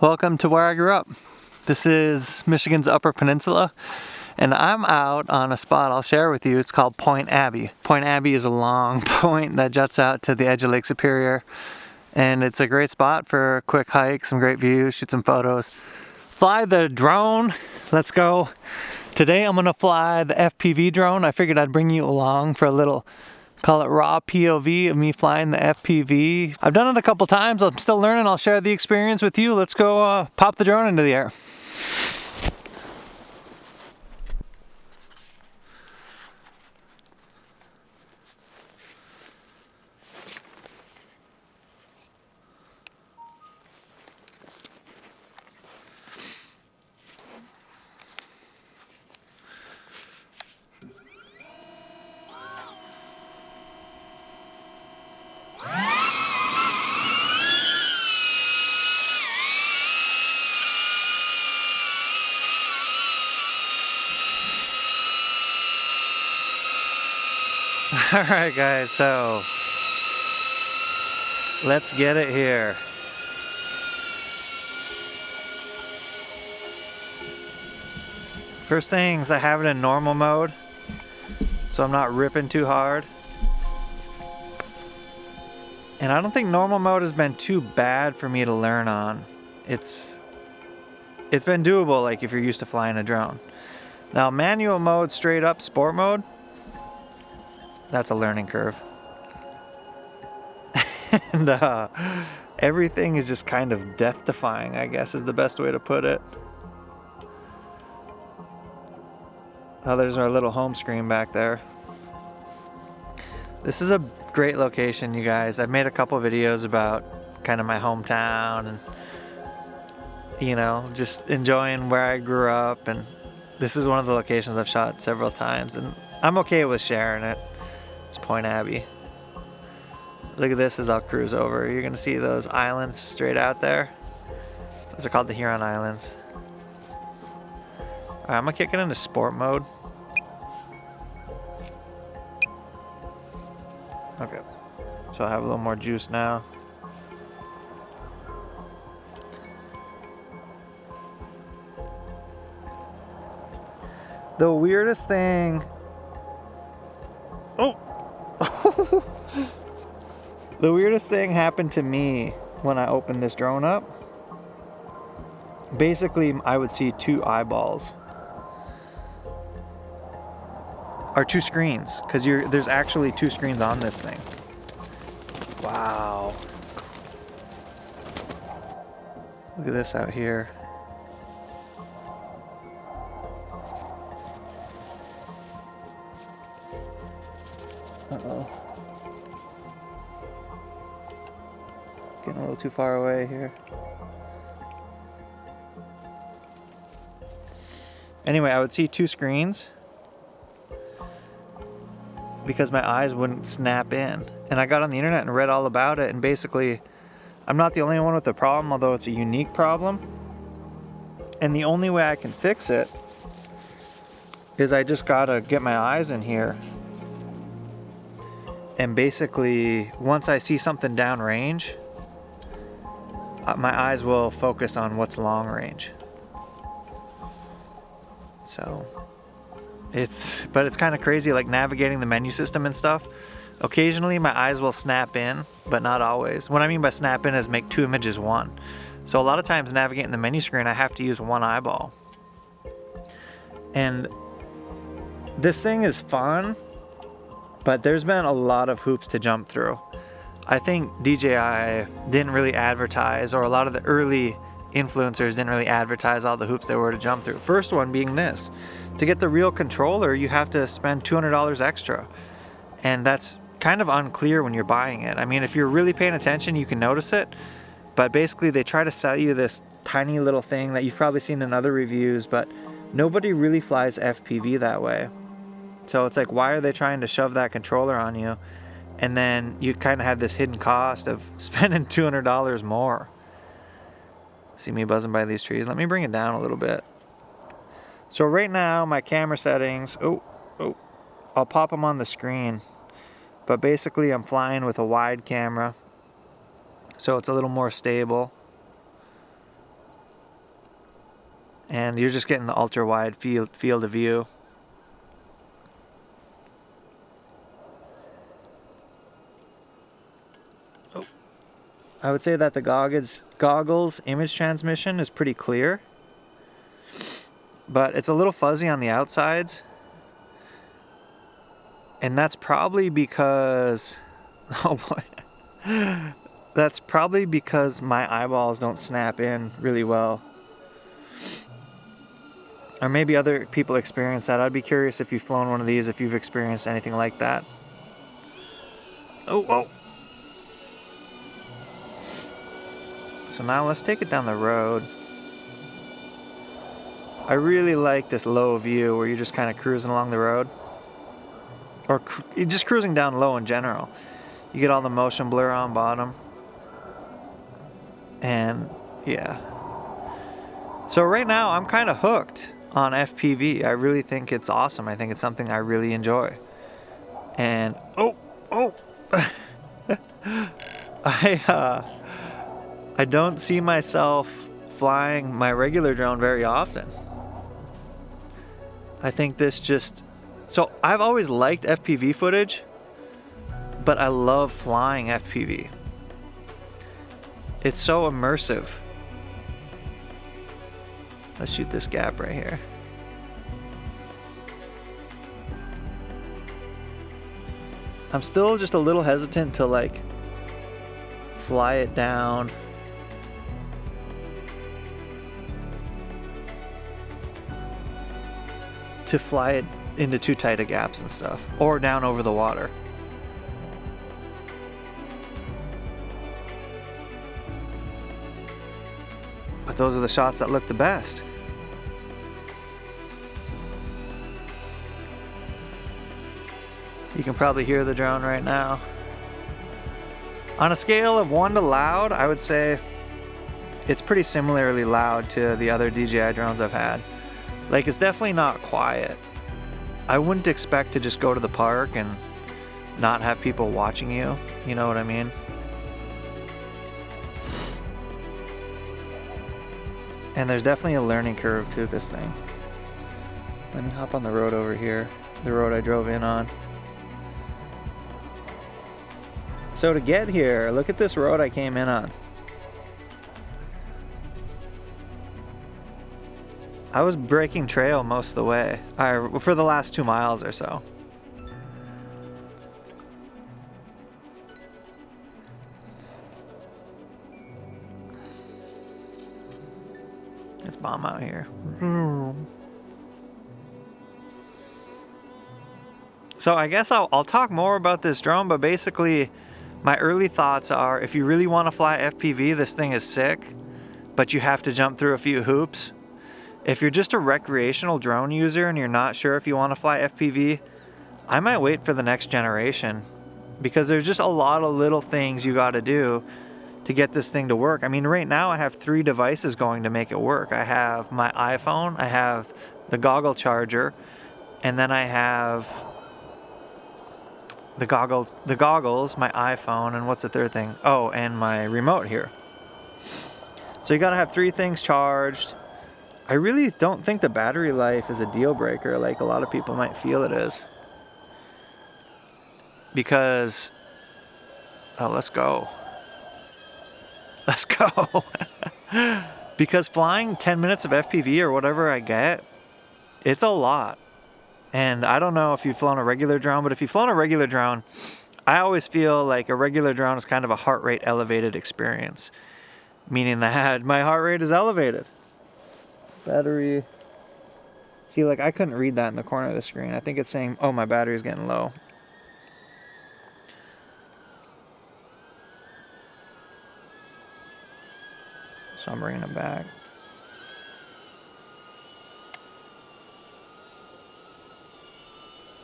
Welcome to where I grew up. This is Michigan's Upper Peninsula, and I'm out on a spot I'll share with you. It's called Point Abbey. Point Abbey is a long point that juts out to the edge of Lake Superior, and it's a great spot for a quick hike, some great views, shoot some photos. Fly the drone. Let's go. Today I'm gonna fly the FPV drone. I figured I'd bring you along for a little, call it raw POV of me flying the FPV. I've done it a couple times. I'm still learning. I'll share the experience with you. Let's go pop the drone into the air. Alright guys, so let's get it here. First things, I have it in normal mode, so I'm not ripping too hard. And I don't think normal mode has been too bad for me to learn on. It's been doable, like if you're used to flying a drone. Now manual mode, straight up sport mode, that's a learning curve. And everything is just kind of death-defying, I guess is the best way to put it. Oh, there's our little home screen back there. This is a great location, you guys. I've made a couple videos about kind of my hometown and, you know, just enjoying where I grew up, and this is one of the locations I've shot several times, and I'm okay with sharing it. It's Point Abbey. Look at this as I'll cruise over. You're gonna see those islands straight out there. Those are called the Huron Islands. Alright, I'm gonna kick it into sport mode. Okay, so I have a little more juice now. The weirdest thing... Oh! The weirdest thing happened to me when I opened this drone up. Basically, I would see two eyeballs. Or two screens, because there's actually two screens on this thing. Wow. Look at this out here. Uh-oh. Getting a little too far away here. Anyway, I would see two screens because my eyes wouldn't snap in. And I got on the internet and read all about it, and basically I'm not the only one with the problem, although it's a unique problem. And the only way I can fix it is I just gotta get my eyes in here. And basically, once I see something downrange, my eyes will focus on what's long range. So, it's kind of crazy, like navigating the menu system and stuff. Occasionally my eyes will snap in, but not always. What I mean by snap in is make two images one. So a lot of times navigating the menu screen, I have to use one eyeball. And this thing is fun, but there's been a lot of hoops to jump through. I think DJI didn't really advertise, or a lot of the early influencers didn't really advertise all the hoops there were to jump through. First one being this. To get the real controller, you have to spend $200 extra. And that's kind of unclear when you're buying it. I mean, if you're really paying attention, you can notice it. But basically, they try to sell you this tiny little thing that you've probably seen in other reviews, but nobody really flies FPV that way. So it's like, why are they trying to shove that controller on you? And then you kind of have this hidden cost of spending $200 more. See me buzzing by these trees? Let me bring it down a little bit. So right now, my camera settings, I'll pop them on the screen. But basically, I'm flying with a wide camera, so it's a little more stable. and you're just getting the ultra wide field of view. Oh. I would say that the goggles image transmission is pretty clear, but it's a little fuzzy on the outsides, and that's probably because, oh boy, that's probably because my eyeballs don't snap in really well. Or maybe other people experience that. I'd be curious if you've flown one of these, if you've experienced anything like that. Oh, whoa. So now let's take it down the road. I really like this low view where you're just kind of cruising along the road. Or you're just cruising down low in general. You get all the motion blur on bottom. And yeah. So right now I'm kind of hooked on FPV. I really think it's awesome. I think it's something I really enjoy. And I don't see myself flying my regular drone very often. I think this just, so I've always liked FPV footage, but I love flying FPV. It's so immersive. Let's shoot this gap right here. I'm still just a little hesitant to like fly it down. To fly it into too tight of gaps and stuff, or down over the water. But those are the shots that look the best. You can probably hear the drone right now. On a scale of 1 to loud, I would say it's pretty similarly loud to the other DJI drones I've had. Like, it's definitely not quiet. I wouldn't expect to just go to the park and not have people watching you. You know what I mean? And there's definitely a learning curve to this thing. Let me hop on the road over here, the road I drove in on. So to get here, look at this road I came in on. I was breaking trail most of the way, for the last 2 miles or so. Let's bomb out here. So I guess I'll talk more about this drone, but basically my early thoughts are, if you really want to fly FPV, this thing is sick, but you have to jump through a few hoops. If you're just a recreational drone user and you're not sure if you want to fly FPV, I might wait for the next generation, because there's just a lot of little things you got to do to get this thing to work. I mean, right now I have 3 devices going to make it work. I have my iPhone, I have the Goggle charger, and then I have the goggles, my iPhone, and what's the third thing? Oh, and my remote here. So you gotta have 3 things charged. I really don't think the battery life is a deal breaker like a lot of people might feel it is. Because, oh, let's go. Let's go. Because flying 10 minutes of FPV or whatever I get, it's a lot. And I don't know if you've flown a regular drone, but if you've flown a regular drone, I always feel like a regular drone is kind of a heart rate elevated experience. Meaning that my heart rate is elevated. Battery. See, like I couldn't read that in the corner of the screen. I think it's saying, oh, my battery's getting low. So I'm bringing it back.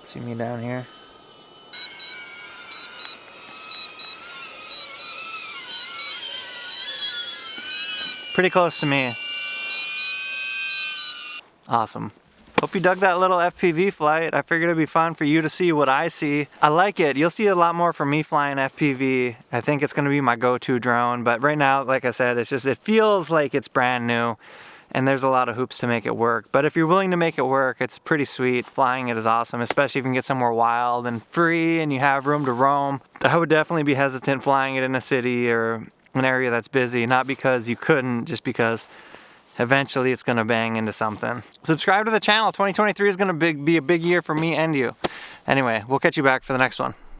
See me down here? Pretty close to me. Awesome. Hope you dug that little FPV flight. I figured it'd be fun for you to see what I see. I like it. You'll see a lot more from me flying FPV. I think it's gonna be my go-to drone, but right now, like I said, it's just, it feels like it's brand new. and there's a lot of hoops to make it work. But if you're willing to make it work, it's pretty sweet. Flying it is awesome, especially if you can get somewhere wild and free and you have room to roam. I would definitely be hesitant flying it in a city or an area that's busy, not because you couldn't, just because eventually it's gonna bang into something. Subscribe to the channel. 2023 is gonna be a big year for me and you. Anyway, we'll catch you back for the next one.